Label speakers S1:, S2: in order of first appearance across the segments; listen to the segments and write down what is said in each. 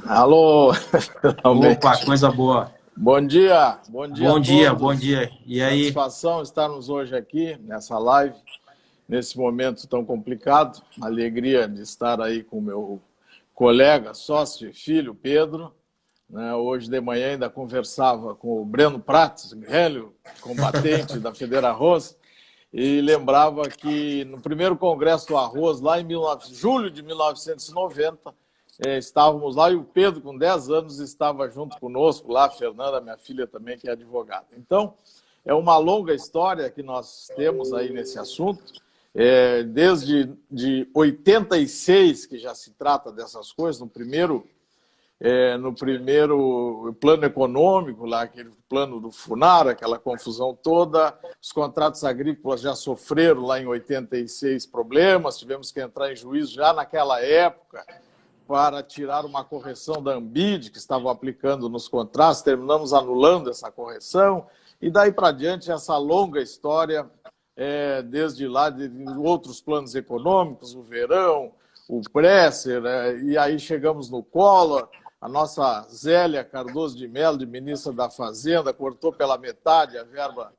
S1: Alô,
S2: Opa,
S1: finalmente.
S2: coisa boa.
S1: Bom dia, a
S2: Bom dia, bom
S1: todos.
S2: dia. E aí?
S1: Satisfação estarmos hoje aqui nessa live, nesse momento tão complicado. Alegria de estar aí com o meu colega, sócio e filho, Pedro. Hoje de manhã ainda conversava com o Breno Prates, velho combatente da Federa Arroz, e lembrava que no primeiro congresso do arroz, lá em julho de 1990, estávamos lá e o Pedro, com 10 anos, estava junto conosco lá, a Fernanda, minha filha também, que é advogada. Então, é uma longa história que nós temos aí nesse assunto, desde de 86 que já se trata dessas coisas, no primeiro plano econômico, lá, aquele plano do FUNAR, aquela confusão toda, os contratos agrícolas já sofreram lá em 86 problemas, tivemos que entrar em juízo já naquela época para tirar uma correção da Anbid, que estavam aplicando nos contratos, terminamos anulando essa correção, e daí para diante essa longa história, desde lá de outros planos econômicos, o Verão, o Presser, e aí chegamos no Collor. A nossa Zélia Cardoso de Mello, de ministra da Fazenda, cortou pela metade a verba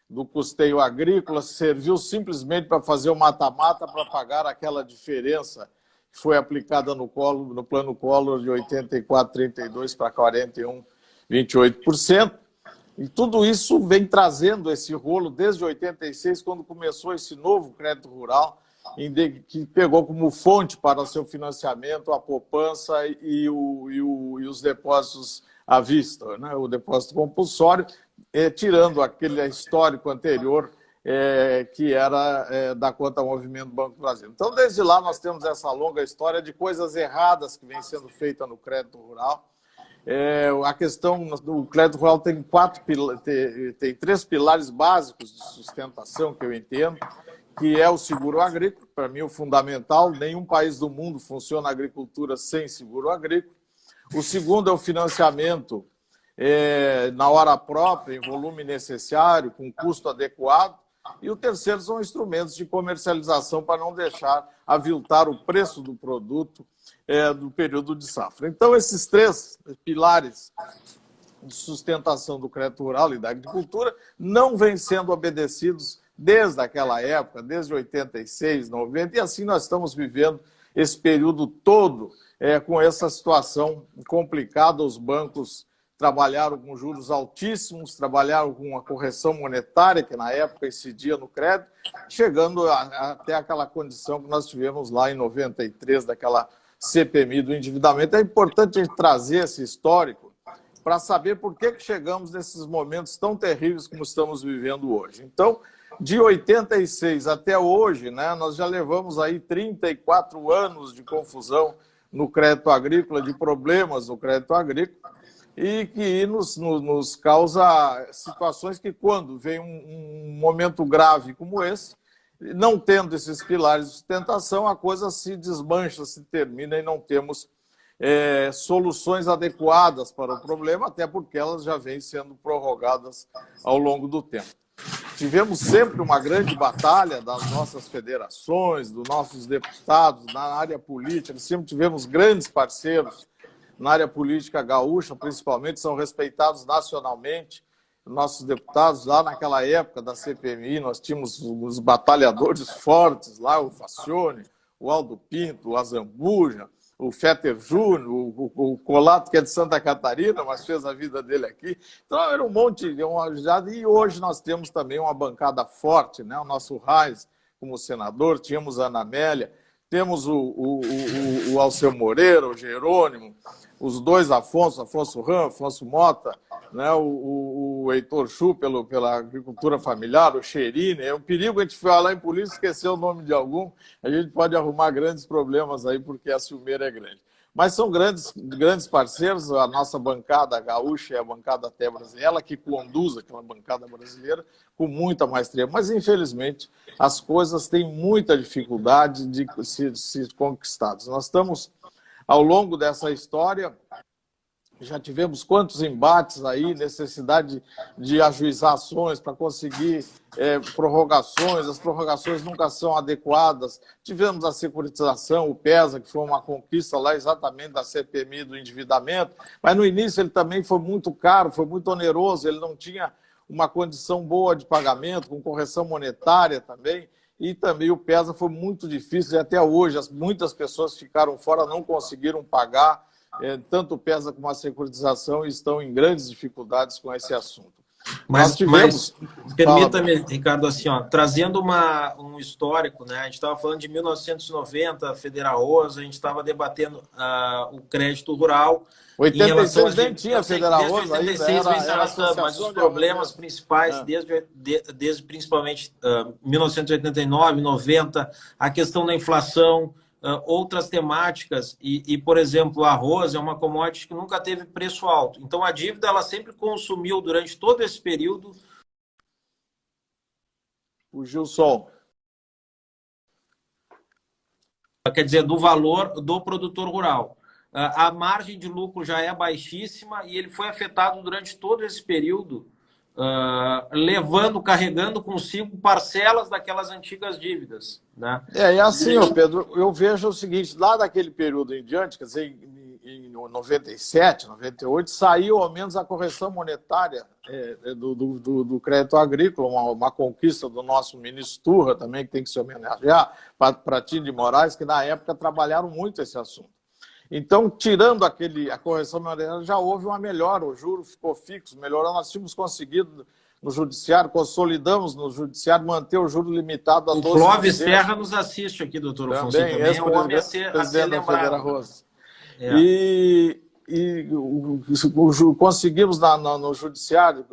S1: do custeio agrícola, serviu simplesmente para fazer o mata-mata para pagar aquela diferença que foi aplicada no plano Collor de 84,32 para 41,28%. E tudo isso vem trazendo esse rolo desde 86, quando começou esse novo crédito rural, que pegou como fonte para o seu financiamento a poupança e os depósitos à vista, né? O depósito compulsório, tirando aquele histórico anterior, que era da conta Movimento Banco do Brasil. Então, desde lá, nós temos essa longa história de coisas erradas que vem sendo feita no crédito rural. A questão do crédito rural tem três pilares básicos de sustentação, que eu entendo, que é o seguro agrícola, para mim o fundamental, nenhum país do mundo funciona a agricultura sem seguro agrícola. O segundo é o financiamento na hora própria, em volume necessário, com custo adequado. E o terceiro são instrumentos de comercialização para não deixar aviltar o preço do produto do período de safra. Então, esses três pilares de sustentação do crédito rural e da agricultura não vêm sendo obedecidos desde aquela época, desde 86, 90, e assim nós estamos vivendo esse período todo com essa situação complicada. Os bancos trabalharam com juros altíssimos, trabalharam com uma correção monetária, que na época incidia no crédito, chegando até aquela condição que nós tivemos lá em 93, daquela CPMI do endividamento. É importante a gente trazer esse histórico para saber por que chegamos nesses momentos tão terríveis como estamos vivendo hoje. Então, de 86 até hoje, né, nós já levamos aí 34 anos de confusão no crédito agrícola, de problemas no crédito agrícola, e que nos causa situações que, quando vem um momento grave como esse, não tendo esses pilares de sustentação, a coisa se desmancha, se termina, e não temos soluções adequadas para o problema, até porque elas já vêm sendo prorrogadas ao longo do tempo. Tivemos sempre uma grande batalha das nossas federações, dos nossos deputados, na área política, sempre tivemos grandes parceiros na área política gaúcha, principalmente, são respeitados nacionalmente. Nossos deputados, lá naquela época da CPMI, nós tínhamos os batalhadores fortes lá, o Facione, o Aldo Pinto, o Azambuja, o Fetter Júnior, o Colato, que é de Santa Catarina, mas fez a vida dele aqui. Então, era um monte de ajudado. E hoje nós temos também uma bancada forte, né? O nosso Reis, como senador, tínhamos a Ana Amélia, temos o Alceu Moreira, o Jerônimo, os dois Afonso Ram, Afonso Mota, né? o Heitor Chu pela agricultura familiar, o Xerine. É um perigo a gente falar em polícia e esquecer o nome de algum. A gente pode arrumar grandes problemas aí, porque a ciumeira é grande. Mas são grandes parceiros. A nossa bancada gaúcha é a bancada até brasileira, ela que conduz aquela bancada brasileira com muita maestria. Mas, infelizmente, as coisas têm muita dificuldade de ser conquistadas. Nós estamos, ao longo dessa história, Já tivemos quantos embates aí, necessidade de ajuizar ações para conseguir prorrogações, as prorrogações nunca são adequadas. Tivemos a securitização, o PESA, que foi uma conquista lá exatamente da CPMI do endividamento, mas no início ele também foi muito caro, foi muito oneroso, ele não tinha uma condição boa de pagamento, com correção monetária também, e também o PESA foi muito difícil, e até hoje muitas pessoas ficaram fora, não conseguiram pagar. Tanto o PESA como a securitização estão em grandes dificuldades com esse assunto.
S2: Mas permita-me, Ricardo, assim, ó, trazendo um histórico, né? A gente estava falando de 1990, Federa Rosa, a gente estava debatendo o crédito rural.
S1: 86 nem tinha Federa Rosa,
S2: ainda era mas os problemas principais, desde principalmente 1989, 90, a questão da inflação, outras temáticas, por exemplo, o arroz é uma commodity que nunca teve preço alto. Então, a dívida ela sempre consumiu durante todo esse período.
S1: O Gilson.
S2: Quer dizer, do valor do produtor rural. A margem de lucro já é baixíssima e ele foi afetado durante todo esse período, carregando consigo parcelas daquelas antigas dívidas, né?
S1: E assim, Pedro, eu vejo o seguinte, lá daquele período em diante, quer dizer, em 97, 98, saiu ao menos a correção monetária do crédito agrícola, uma conquista do nosso ministro Turra também, que tem que se homenagear, Pratini de Moraes, que na época trabalharam muito esse assunto. Então, tirando a correção monetária, já houve uma melhora, o juro ficou fixo, melhorou, nós tínhamos conseguido no judiciário, consolidamos no judiciário manter o juro limitado a 12%.
S2: O Clóvis Terra nos assiste aqui, doutor Fonseca, também é um homem a ser lembrado.
S1: Conseguimos no judiciário,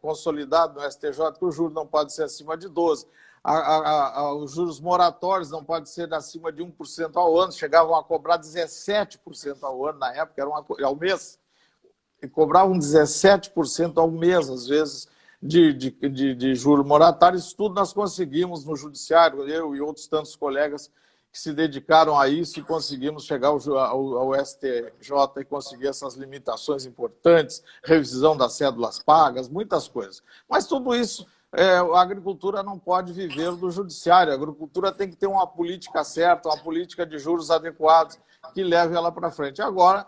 S1: consolidado no STJ, que o juro não pode ser acima de 12%. Os juros moratórios não podem ser acima de 1% ao ano, chegavam a cobrar 17% ao ano na época, era ao mês, e cobravam 17% ao mês, às vezes, de juros moratórios. Isso tudo nós conseguimos no judiciário, eu e outros tantos colegas que se dedicaram a isso, e conseguimos chegar ao STJ e conseguir essas limitações importantes, revisão das cédulas pagas, muitas coisas. Mas tudo isso, a agricultura não pode viver do judiciário. A agricultura tem que ter uma política certa, uma política de juros adequados que leve ela para frente. Agora,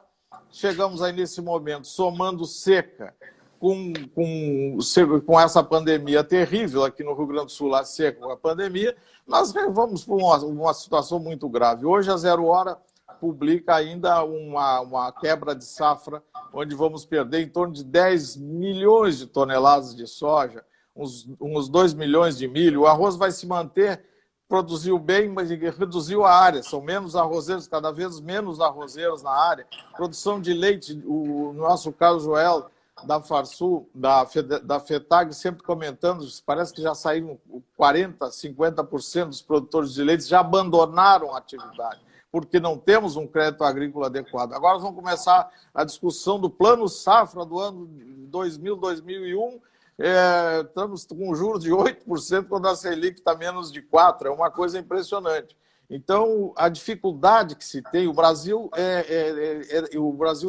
S1: chegamos aí nesse momento, somando seca com essa pandemia terrível aqui no Rio Grande do Sul, a seca com a pandemia, nós vamos para uma situação muito grave. Hoje, a 0 Hora publica ainda uma quebra de safra, onde vamos perder em torno de 10 milhões de toneladas de soja, uns 2 milhões de milho. O arroz vai se manter, produziu bem, mas reduziu a área. São menos arrozeiros, cada vez menos arrozeiros na área. Produção de leite, no nosso caso, Joel, da Farsul, da FETAG, sempre comentando, parece que já saíram 40%, 50% dos produtores de leite já abandonaram a atividade, porque não temos um crédito agrícola adequado. Agora vamos começar a discussão do plano safra do ano 2000, 2001, estamos com juros de 8%, quando a Selic está menos de 4%, é uma coisa impressionante. Então, a dificuldade que se tem, o Brasil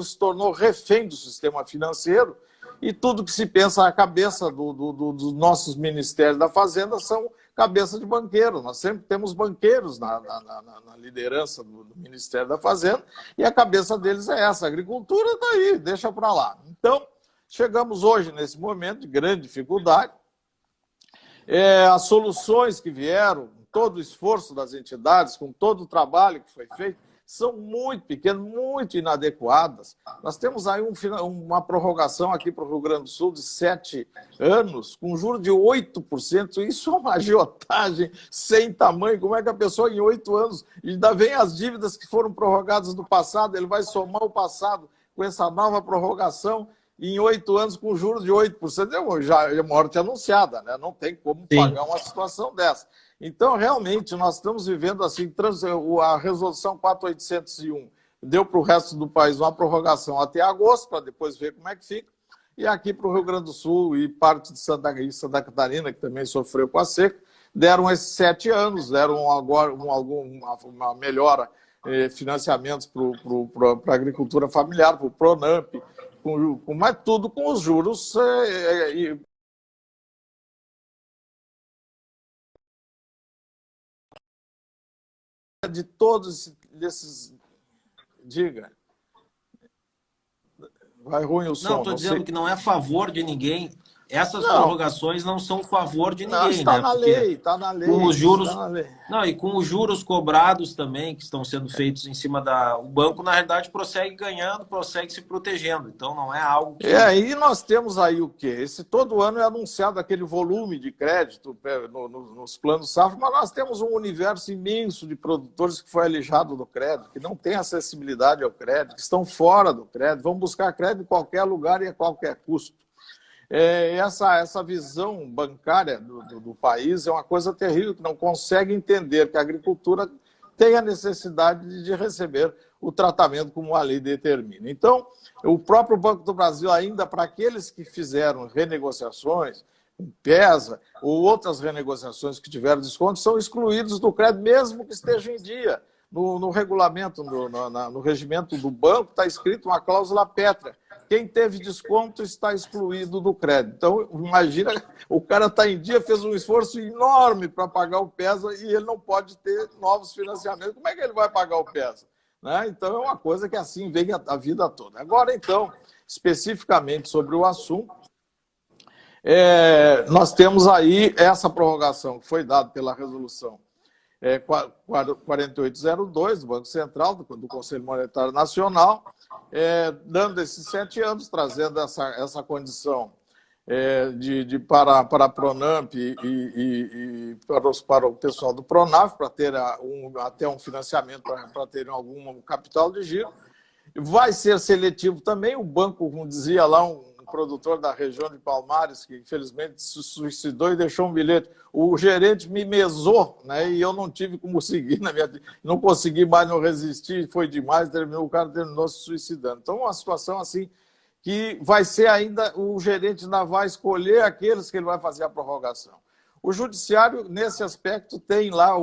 S1: se tornou refém do sistema financeiro, e tudo que se pensa a cabeça dos nossos ministérios da Fazenda são cabeça de banqueiro. Nós sempre temos banqueiros na liderança do Ministério da Fazenda, e a cabeça deles é essa, a agricultura está aí, deixa para lá. Então, chegamos hoje nesse momento de grande dificuldade. As soluções que vieram, todo o esforço das entidades, com todo o trabalho que foi feito, são muito pequenas, muito inadequadas. Nós temos aí uma prorrogação aqui para o Rio Grande do Sul de 7 anos, com juro de 8%. Isso é uma agiotagem sem tamanho. Como é que a pessoa, em 8 anos, ainda vem as dívidas que foram prorrogadas no passado, ele vai somar o passado com essa nova prorrogação, em 8 anos com juros de 8%, já é morte anunciada, né? Não tem como pagar uma situação dessa. Então, realmente, nós estamos vivendo assim, a resolução 4801 deu para o resto do país uma prorrogação até agosto, para depois ver como é que fica, e aqui para o Rio Grande do Sul e parte de Santa Catarina, que também sofreu com a seca, deram esses 7 anos, deram agora uma melhora financiamentos para a agricultura familiar, para o Pronamp, mas tudo com os juros de todos esses... Diga. Vai ruim o som.
S2: Não, estou dizendo que não é a favor de ninguém. Essas prorrogações não são a favor de ninguém.
S1: Está na lei, está na lei.
S2: Com os juros,
S1: tá na lei.
S2: Não, e com os juros cobrados também, que estão sendo feitos em cima da... O banco, na realidade, prossegue ganhando, prossegue se protegendo. Então, não é algo que...
S1: E nós temos aí o quê? Todo ano é anunciado aquele volume de crédito nos planos safra, mas nós temos um universo imenso de produtores que foi alijado do crédito, que não tem acessibilidade ao crédito, que estão fora do crédito, vão buscar crédito em qualquer lugar e a qualquer custo. Essa visão bancária do país é uma coisa terrível, que não consegue entender que a agricultura tem a necessidade de receber o tratamento como a lei determina. Então, o próprio Banco do Brasil, ainda para aqueles que fizeram renegociações, PESA, ou outras renegociações que tiveram desconto, são excluídos do crédito, mesmo que estejam em dia. No regulamento, no regimento do banco, está escrito uma cláusula pétrea. Quem teve desconto está excluído do crédito. Então, imagina, o cara está em dia, fez um esforço enorme para pagar o PESA e ele não pode ter novos financiamentos. Como é que ele vai pagar o PESA? Né? Então, é uma coisa que assim vem a vida toda. Agora, então, especificamente sobre o assunto, nós temos aí essa prorrogação que foi dada pela resolução 4802 do Banco Central, do Conselho Monetário Nacional, dando esses 7 anos, trazendo essa condição para a Pronamp e para o pessoal do Pronaf, para ter até um financiamento, para terem algum capital de giro. Vai ser seletivo também. O banco, como dizia lá um produtor da região de Palmares, que infelizmente se suicidou e deixou um bilhete. O gerente me mesou, né? E eu não tive como seguir, não consegui mais, não resistir, foi demais, o cara terminou se suicidando. Então, uma situação assim que vai ser ainda, o gerente ainda vai escolher aqueles que ele vai fazer a prorrogação. O judiciário, nesse aspecto, tem lá,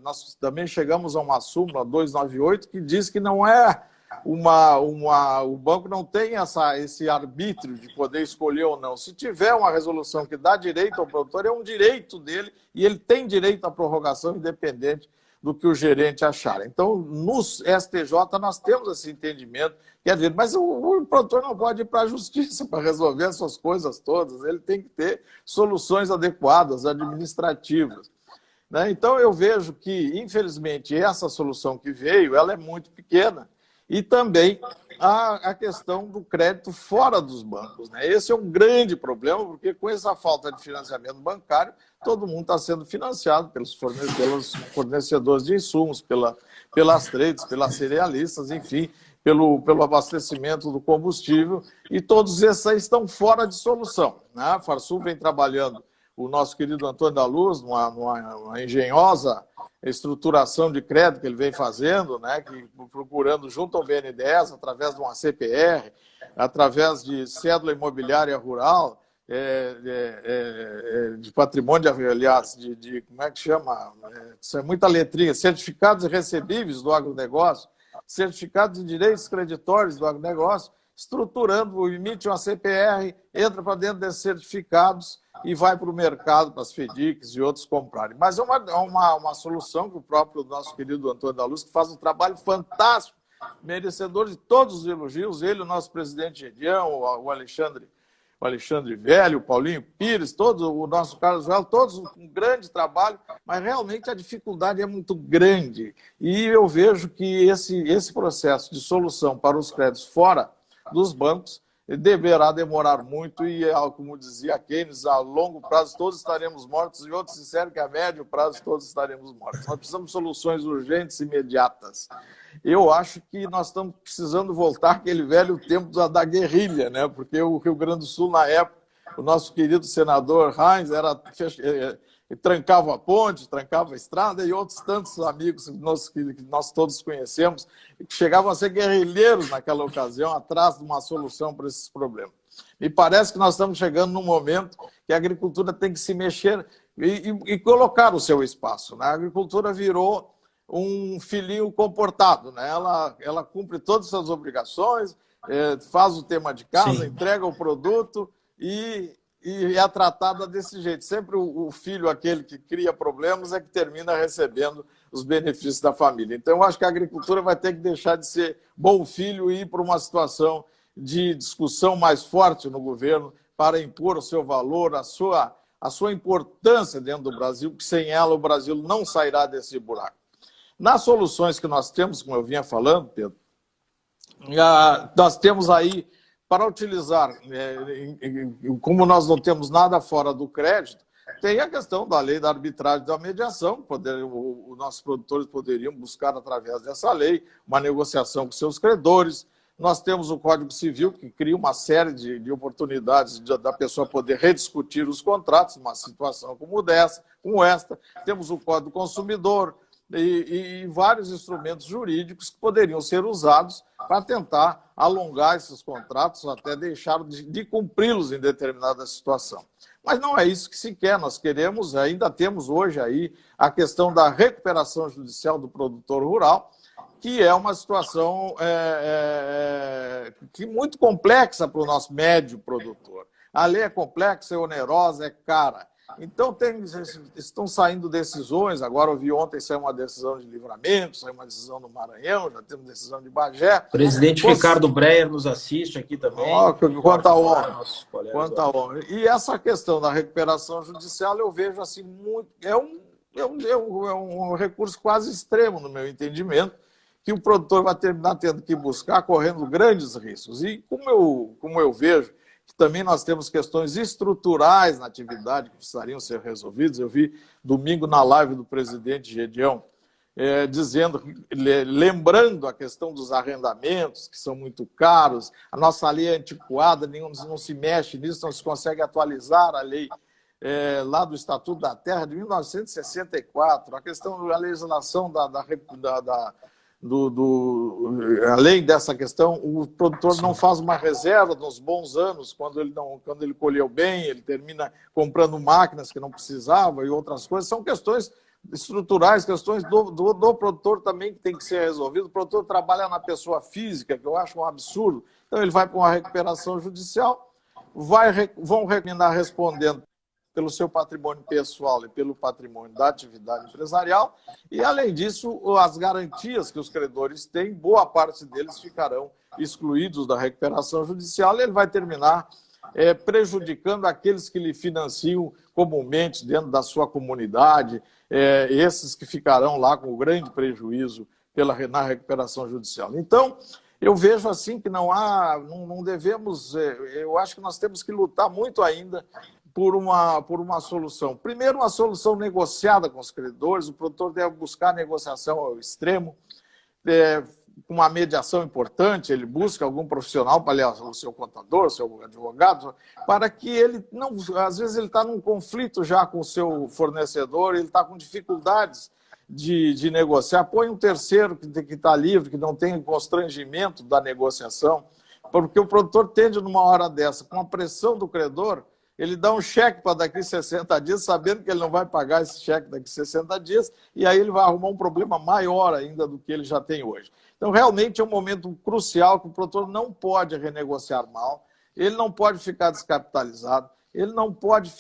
S1: nós também chegamos a uma súmula 298, que diz que não é o banco não tem esse arbítrio de poder escolher ou não. Se tiver uma resolução que dá direito ao produtor, é um direito dele e ele tem direito à prorrogação independente do que o gerente achar. Então, no STJ, nós temos esse entendimento. Quer dizer, mas o produtor não pode ir para a justiça para resolver essas coisas todas. Ele tem que ter soluções adequadas, administrativas. Né? Então, eu vejo que, infelizmente, essa solução que veio, ela é muito pequena. E também a questão do crédito fora dos bancos. Né? Esse é um grande problema, porque com essa falta de financiamento bancário, todo mundo está sendo financiado pelos fornecedores de insumos, pelas trades, pelas cerealistas, enfim, pelo abastecimento do combustível, e todos esses aí estão fora de solução. Né? A Farsul vem trabalhando, o nosso querido Antônio da Luz, numa engenhosa estruturação de crédito que ele vem fazendo, né, procurando junto ao BNDES, através de uma CPR, através de cédula imobiliária rural, de patrimônio, aliás, como é que chama? Isso é muita letrinha, certificados recebíveis do agronegócio, certificados de direitos creditórios do agronegócio, estruturando, emite uma CPR, entra para dentro desses certificados e vai para o mercado, para as FEDICs e outros comprarem. Mas é uma solução que o próprio nosso querido Antônio da Luz, que faz um trabalho fantástico, merecedor de todos os elogios, ele, o nosso presidente Gedião, o Alexandre Velho, o Paulinho Pires, todos, o nosso Carlos Velho, todos um grande trabalho, mas realmente a dificuldade é muito grande. E eu vejo que esse processo de solução para os créditos fora dos bancos deverá demorar muito e, como dizia Keynes, a longo prazo todos estaremos mortos e outros disseram que a médio prazo todos estaremos mortos. Nós precisamos de soluções urgentes e imediatas. Eu acho que nós estamos precisando voltar àquele velho tempo da guerrilha, né? Porque o Rio Grande do Sul, na época, o nosso querido senador Heinz trancava a ponte, trancava a estrada, e outros tantos amigos que nós todos conhecemos, que chegavam a ser guerrilheiros naquela ocasião, atrás de uma solução para esses problemas. Me parece que nós estamos chegando num momento que a agricultura tem que se mexer e colocar o seu espaço. Né? A agricultura virou um filhinho comportado, né? Ela cumpre todas as suas obrigações, faz o tema de casa, entrega o produto e é tratada desse jeito. Sempre o filho, aquele que cria problemas, é que termina recebendo os benefícios da família. Então, eu acho que a agricultura vai ter que deixar de ser bom filho e ir para uma situação de discussão mais forte no governo para impor o seu valor, a sua importância dentro do Brasil, porque sem ela o Brasil não sairá desse buraco. Nas soluções que nós temos, como eu vinha falando, Pedro, nós temos aí, para utilizar, como nós não temos nada fora do crédito, tem a questão da lei da arbitragem da mediação, os nossos produtores poderiam buscar, através dessa lei, uma negociação com seus credores. Nós temos o Código Civil, que cria uma série de oportunidades da pessoa poder rediscutir os contratos, numa situação como esta. Temos o Código do Consumidor e vários instrumentos jurídicos que poderiam ser usados para tentar alongar esses contratos, até deixar de cumpri-los em determinada situação. Mas não é isso que se quer. Nós queremos, ainda temos hoje aí a questão da recuperação judicial do produtor rural, que é uma situação muito complexa para o nosso médio produtor. A lei é complexa, é onerosa, é cara. Então, estão saindo decisões. Agora, eu vi ontem saiu uma decisão de Livramento, saiu uma decisão no Maranhão, já temos decisão de Bagé.
S2: O presidente Ricardo Breyer nos assiste aqui também.
S1: Quanta honra. Quanta honra. E essa questão da recuperação judicial, eu vejo assim, é um recurso quase extremo, no meu entendimento, que o produtor vai terminar tendo que buscar, correndo grandes riscos. E como eu vejo que também nós temos questões estruturais na atividade que precisariam ser resolvidas. Eu vi domingo na live do presidente Gedião lembrando a questão dos arrendamentos, que são muito caros, a nossa lei é antiquada, não se mexe nisso, não se consegue atualizar a lei lá do Estatuto da Terra de 1964, a questão da legislação além dessa questão, o produtor não faz uma reserva nos bons anos, quando ele colheu bem, ele termina comprando máquinas que não precisava e outras coisas. São questões estruturais, questões do produtor também que tem que ser resolvido. O produtor trabalha na pessoa física, que eu acho um absurdo. Então, ele vai para uma recuperação judicial, vão terminar respondendo pelo seu patrimônio pessoal e pelo patrimônio da atividade empresarial, e, além disso, as garantias que os credores têm, boa parte deles ficarão excluídos da recuperação judicial, e ele vai terminar prejudicando aqueles que lhe financiam comumente dentro da sua comunidade, esses que ficarão lá com grande prejuízo na recuperação judicial. Então, eu vejo assim que não devemos, eu acho que nós temos que lutar muito ainda por uma solução. Primeiro, uma solução negociada com os credores. O produtor deve buscar negociação ao extremo, com uma mediação importante. Ele busca algum profissional para ler o seu contador, o seu advogado, para que ele não... Às vezes ele está num conflito já com o seu fornecedor, ele está com dificuldades de negociar. Põe um terceiro que está livre, que não tem constrangimento da negociação, porque o produtor tende, numa hora dessa, com a pressão do credor, ele dá um cheque para daqui 60 dias, sabendo que ele não vai pagar esse cheque daqui 60 dias, e aí ele vai arrumar um problema maior ainda do que ele já tem hoje. Então, realmente é um momento crucial que o produtor não pode renegociar mal, ele não pode ficar descapitalizado, ele não pode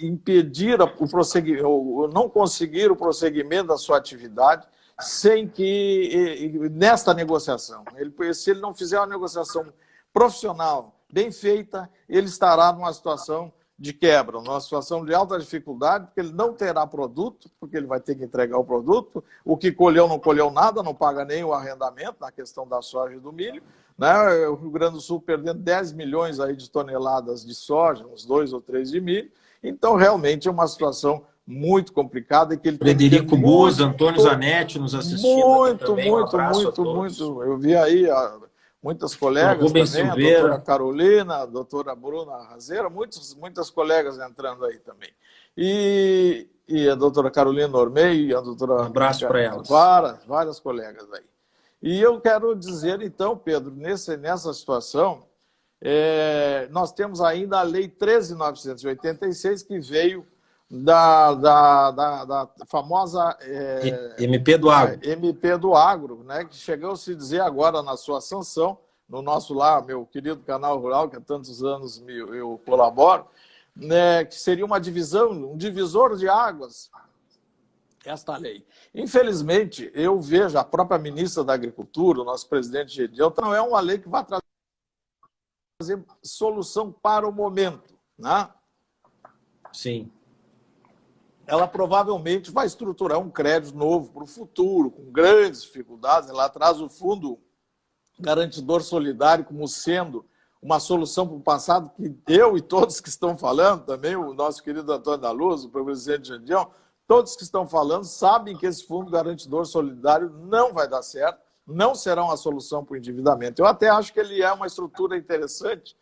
S1: impedir o prosseguimento, ou não conseguir o prosseguimento da sua atividade sem que, nesta negociação, se ele não fizer uma negociação profissional, bem feita, ele estará numa situação de quebra, numa situação de alta dificuldade, porque ele não terá produto, porque ele vai ter que entregar o produto, o que colheu não colheu nada, não paga nem o arrendamento na questão da soja e do milho, né? O Rio Grande do Sul perdendo 10 milhões aí de toneladas de soja, uns 2 ou 3 de milho, então realmente é uma situação muito complicada e que ele
S2: Frederico Buz, Antônio Zanetti nos assistindo.
S1: Muito. Eu vi aí muitas colegas também, a doutora Carolina, a doutora Bruna Razeira, muitas colegas entrando aí também. E a doutora Carolina Normei, a doutora...
S2: Um abraço para elas.
S1: Várias colegas aí. E eu quero dizer, então, Pedro, nessa situação, nós temos ainda a Lei 13.986, que veio da famosa
S2: MP do Agro.
S1: MP do Agro, né, que chegou a se dizer agora na sua sanção, no nosso lá, meu querido Canal Rural, que há tantos anos eu colaboro, né, que seria uma divisão, um divisor de águas, esta lei. Infelizmente, eu vejo a própria ministra da Agricultura, o nosso presidente Gediel, não é uma lei que vai trazer solução para o momento, né?
S2: Sim.
S1: Ela provavelmente vai estruturar um crédito novo para o futuro, com grandes dificuldades. Ela traz o Fundo Garantidor Solidário como sendo uma solução para o passado, que eu e todos que estão falando, também o nosso querido Antônio da Luz, o presidente Jandião, todos que estão falando sabem que esse Fundo Garantidor Solidário não vai dar certo, não será uma solução para o endividamento. Eu até acho que ele é uma estrutura interessante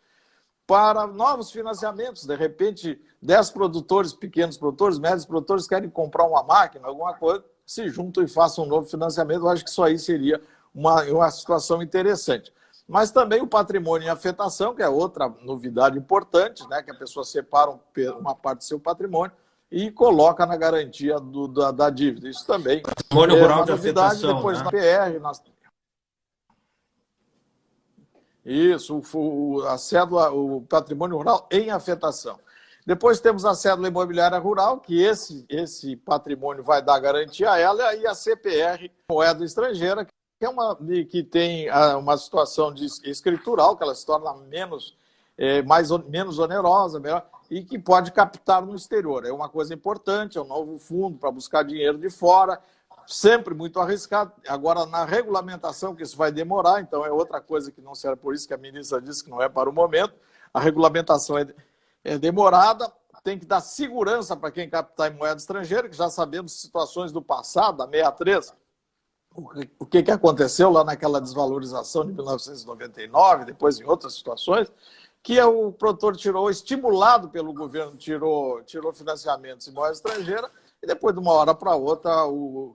S1: para novos financiamentos. De repente, 10 produtores, pequenos produtores, médios produtores, querem comprar uma máquina, alguma coisa, se juntam e façam um novo financiamento. Eu acho que isso aí seria uma situação interessante. Mas também o patrimônio em afetação, que é outra novidade importante, né, que a pessoa separa uma parte do seu patrimônio e coloca na garantia da dívida. Isso também
S2: patrimônio rural de
S1: novidade.
S2: afetação,
S1: Depois,
S2: né?
S1: na PR, isso, a cédula, o patrimônio rural em afetação. Depois temos a cédula imobiliária rural, que esse patrimônio vai dar garantia a ela, e a CPR, moeda estrangeira, que tem uma situação de escritural, que ela se torna menos onerosa, melhor, e que pode captar no exterior. É uma coisa importante, é um novo fundo para buscar dinheiro de fora, sempre muito arriscado. Agora, na regulamentação, que isso vai demorar, então é outra coisa que não serve, por isso que a ministra disse que não é para o momento. A regulamentação é demorada, tem que dar segurança para quem captar em moeda estrangeira, que já sabemos situações do passado, da 63, o que aconteceu lá naquela desvalorização de 1999, depois em outras situações, que o produtor tirou, estimulado pelo governo, tirou financiamentos em moeda estrangeira, e depois de uma hora para outra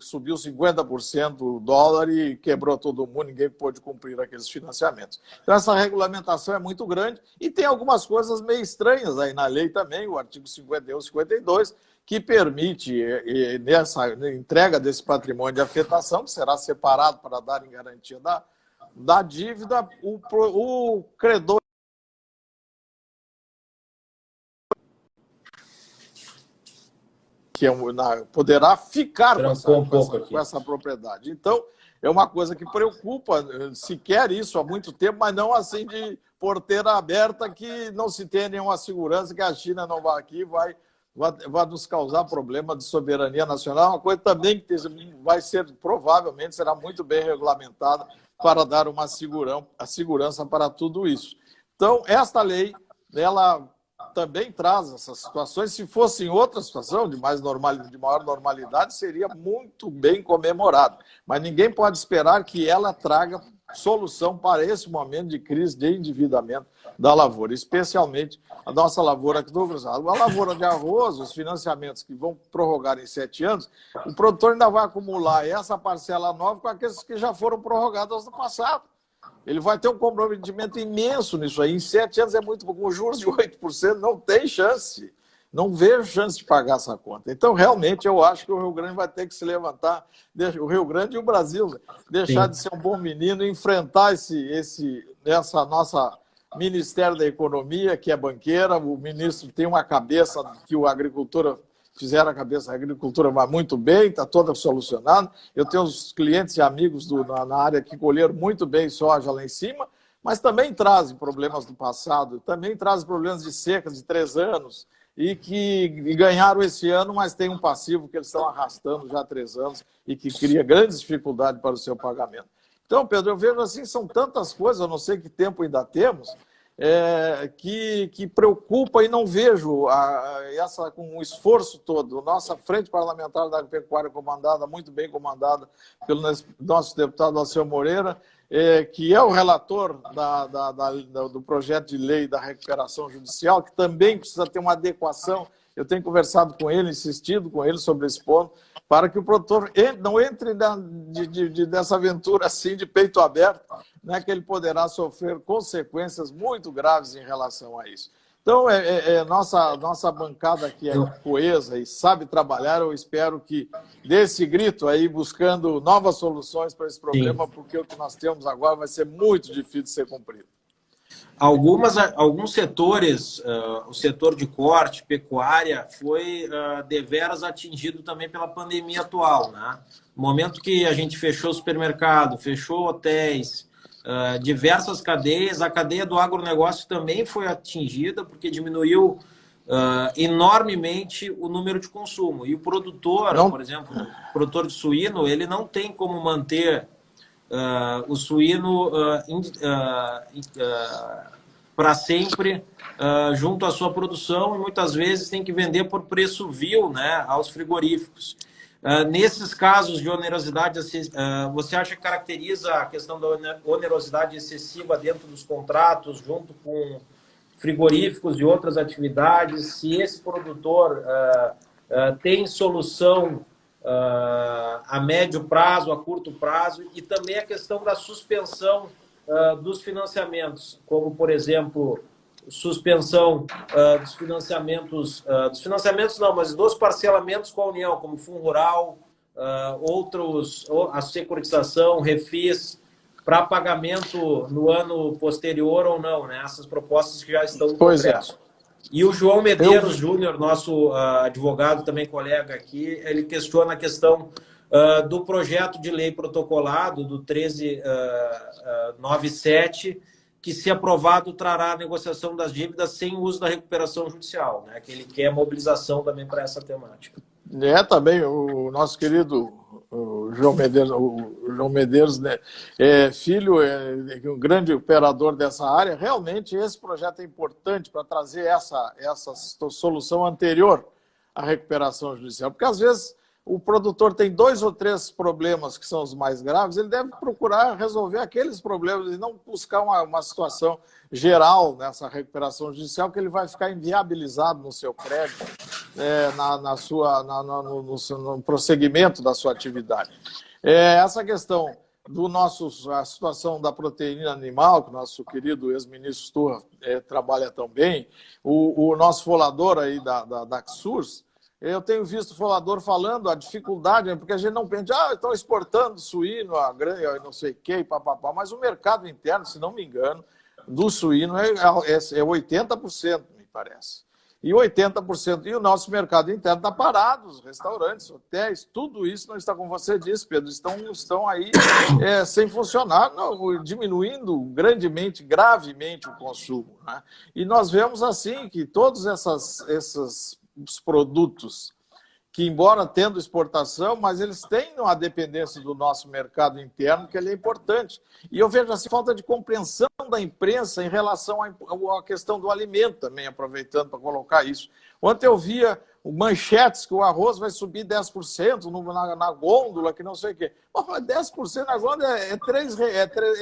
S1: subiu 50% o dólar e quebrou todo mundo, ninguém pôde cumprir aqueles financiamentos. Então essa regulamentação é muito grande e tem algumas coisas meio estranhas aí na lei também, o artigo 51, 52, que permite, nessa entrega desse patrimônio de afetação, que será separado para dar em garantia da dívida, o credor que poderá ficar com essa propriedade. Então, é uma coisa que preocupa, se quer isso há muito tempo, mas não assim de porteira aberta, que não se tenha nenhuma segurança, que a China não vai aqui, vai nos causar problema de soberania nacional, uma coisa também que vai ser, provavelmente, será muito bem regulamentada para dar uma segurança para tudo isso. Então, esta lei, ela também traz essas situações. Se fosse em outra situação de maior normalidade, seria muito bem comemorado. Mas ninguém pode esperar que ela traga solução para esse momento de crise de endividamento da lavoura, especialmente a nossa lavoura aqui do Cruzado. A lavoura de arroz, os financiamentos que vão prorrogar em 7 anos, o produtor ainda vai acumular essa parcela nova com aqueles que já foram prorrogados no passado. Ele vai ter um comprometimento imenso nisso aí. Em 7 anos é muito pouco. Com juros de 8%, não tem chance. Não vejo chance de pagar essa conta. Então, realmente, eu acho que o Rio Grande vai ter que se levantar, o Rio Grande e o Brasil, deixar de ser um bom menino e enfrentar essa nossa Ministério da Economia, que é banqueira. O ministro tem uma cabeça que o agricultura fizeram a cabeça, a agricultura vai muito bem, está toda solucionada. Eu tenho uns clientes e amigos na área que colheram muito bem soja lá em cima, mas também trazem problemas do passado, também trazem problemas de seca de 3 anos, e que ganharam esse ano, mas tem um passivo que eles estão arrastando já há 3 anos e que cria grandes dificuldades para o seu pagamento. Então, Pedro, eu vejo assim, são tantas coisas, eu não sei que tempo ainda temos, que preocupa, e não vejo essa com o esforço todo. Nossa Frente Parlamentar da Agropecuária, muito bem comandada pelo nosso deputado Alceu Moreira, que é o relator do projeto de lei da recuperação judicial, que também precisa ter uma adequação. Eu tenho conversado com ele, insistido com ele sobre esse ponto, para que o produtor não entre dessa aventura assim de peito aberto, né, que ele poderá sofrer consequências muito graves em relação a isso. Então, nossa bancada aqui é coesa e sabe trabalhar. Eu espero que dê esse grito aí, buscando novas soluções para esse problema, Sim. Porque o que nós temos agora vai ser muito difícil de ser cumprido.
S2: Alguns setores, o setor de corte, pecuária, foi deveras atingido também pela pandemia atual, né? No momento que a gente fechou o supermercado, fechou hotéis, diversas cadeias, a cadeia do agronegócio também foi atingida, porque diminuiu enormemente o número de consumo. E o produtor, por exemplo, o produtor de suíno, ele não tem como manter o suíno para sempre junto à sua produção, e muitas vezes tem que vender por preço vil, né, aos frigoríficos. Nesses casos de onerosidade, você acha que caracteriza a questão da onerosidade excessiva dentro dos contratos, junto com frigoríficos e outras atividades? Se esse produtor tem solução a médio prazo, a curto prazo, e também a questão da suspensão dos financiamentos, como, por exemplo, suspensão dos financiamentos não, mas dos parcelamentos com a União, como Fundo Rural, a securitização, refis, para pagamento no ano posterior ou não, né? Essas propostas que já estão no Congresso. E o João Medeiros Júnior, nosso advogado, também colega aqui, ele questiona a questão do projeto de lei protocolado, do 1397, que, se aprovado, trará a negociação das dívidas sem uso da recuperação judicial, né? Que ele quer mobilização também para essa temática.
S1: Também o nosso querido João Medeiros, né, filho, um grande operador dessa área. Realmente esse projeto é importante para trazer essa solução anterior à recuperação judicial, porque às vezes o produtor tem 2 ou 3 problemas que são os mais graves, ele deve procurar resolver aqueles problemas e não buscar uma situação geral nessa recuperação judicial, que ele vai ficar inviabilizado no seu crédito, no prosseguimento da sua atividade. Essa questão a situação da proteína animal, que o nosso querido ex-ministro Sturra trabalha tão bem, o nosso folador aí da Axurs, eu tenho visto o folador falando a dificuldade, porque a gente não pensa, estão exportando suíno, a granja, não sei o que, papapá, mas o mercado interno, se não me engano, do suíno é 80%, me parece. E 80%, e o nosso mercado interno está parado, os restaurantes, hotéis, tudo isso não está, como você disse, Pedro, estão aí sem funcionar, diminuindo gravemente o consumo, né? E nós vemos assim que todos esses produtos que, embora tendo exportação, mas eles têm uma dependência do nosso mercado interno, que ele é importante. E eu vejo assim, falta de compreensão da imprensa em relação à questão do alimento também, aproveitando para colocar isso. Ontem eu via manchetes que o arroz vai subir 10% na gôndola, que não sei o quê. Mas 10% na gôndola é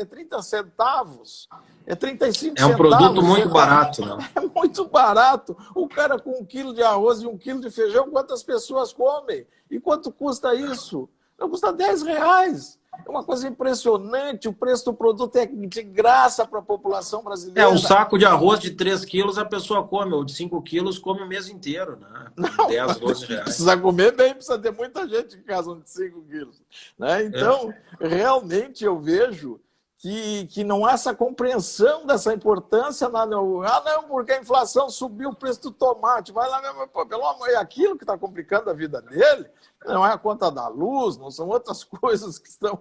S1: 30 centavos. É 35 centavos.
S2: É um produto muito barato, não?
S1: É muito barato. O cara com 1 quilo de arroz e 1 quilo de feijão, quantas pessoas comem? E quanto custa isso? Não, custa R$10. É uma coisa impressionante. O preço do produto é de graça para a população brasileira.
S2: Um saco de arroz de 3 quilos a pessoa come, ou de 5 quilos come o mês inteiro, né?
S1: Não, 10, 12 reais. Precisa comer bem, precisa ter muita gente em casa de 5 quilos. Né? Então, realmente eu vejo que não há essa compreensão dessa importância. Não, porque a inflação subiu o preço do tomate. Vai lá, pelo amor, é aquilo que está complicando a vida dele. Não é a conta da luz, não são outras coisas que estão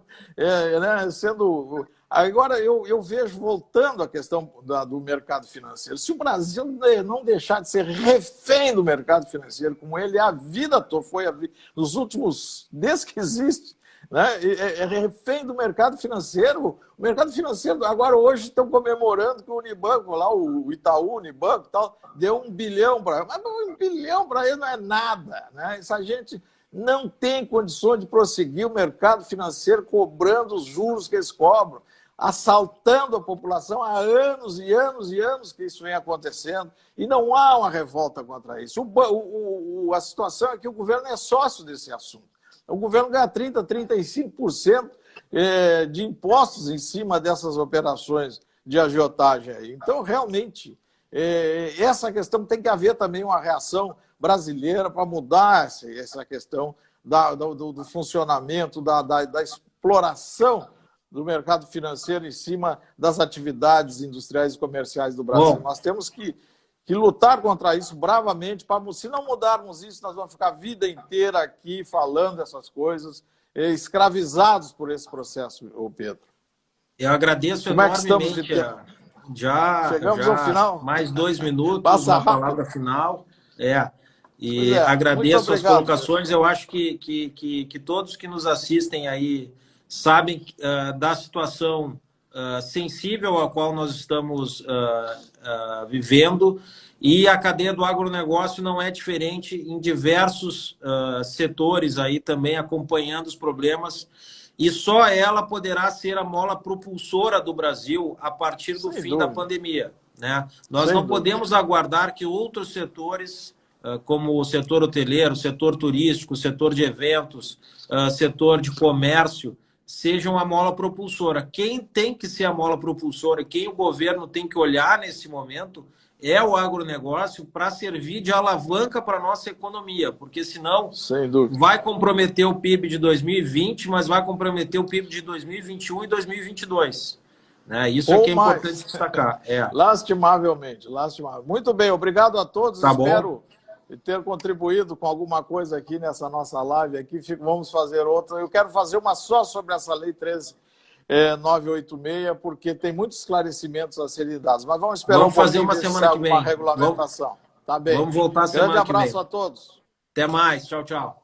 S1: sendo... Agora, eu vejo, voltando à questão do mercado financeiro, se o Brasil não deixar de ser refém do mercado financeiro, como ele a vida toda foi, nos últimos, desde que existe, né? É refém do mercado financeiro. O mercado financeiro, agora hoje estão comemorando que o Unibanco, lá, o Itaú, Unibanco, tal, deu 1 bilhão para ele. Mas 1 bilhão para ele não é nada, né? Essa gente não tem condições de prosseguir o mercado financeiro cobrando os juros que eles cobram, assaltando a população há anos e anos e anos que isso vem acontecendo, e não há uma revolta contra isso. A situação é que o governo é sócio desse assunto. O governo ganha 30%, 35% de impostos em cima dessas operações de agiotagem aí. Então, realmente, essa questão tem que haver também uma reação brasileira para mudar essa questão do funcionamento, da exploração do mercado financeiro em cima das atividades industriais e comerciais do Brasil. Bom, nós temos que lutar contra isso bravamente. Se não mudarmos isso, nós vamos ficar a vida inteira aqui falando essas coisas, escravizados por esse processo, Pedro.
S2: Eu agradeço enormemente. Chegamos ao final? Mais 2 minutos, uma palavra final. Agradeço as colocações. Eu acho que todos que nos assistem aí sabem da situação sensível a qual nós estamos vivendo, e a cadeia do agronegócio não é diferente em diversos setores aí também acompanhando os problemas, e só ela poderá ser a mola propulsora do Brasil a partir do fim da pandemia, né? Nós não podemos aguardar que outros setores, como o setor hoteleiro, o setor turístico, o setor de eventos, setor de comércio, sejam a mola propulsora. Quem tem que ser a mola propulsora, quem o governo tem que olhar nesse momento, é o agronegócio, para servir de alavanca para a nossa economia, porque senão vai comprometer o PIB de 2020, mas vai comprometer o PIB de 2021 e 2022. Né? Isso é que é importante destacar.
S1: Lastimavelmente. Muito bem, obrigado a todos. Espero ter contribuído com alguma coisa aqui nessa nossa live. Vamos fazer outra. Eu quero fazer uma só sobre essa Lei 13.986, porque tem muitos esclarecimentos a serem dados. Mas vamos esperar
S2: fazer uma semana que vem.
S1: Uma regulamentação. Tá bem.
S2: Vamos voltar semana que vem.
S1: Grande abraço a todos.
S2: Até mais. Tchau, tchau.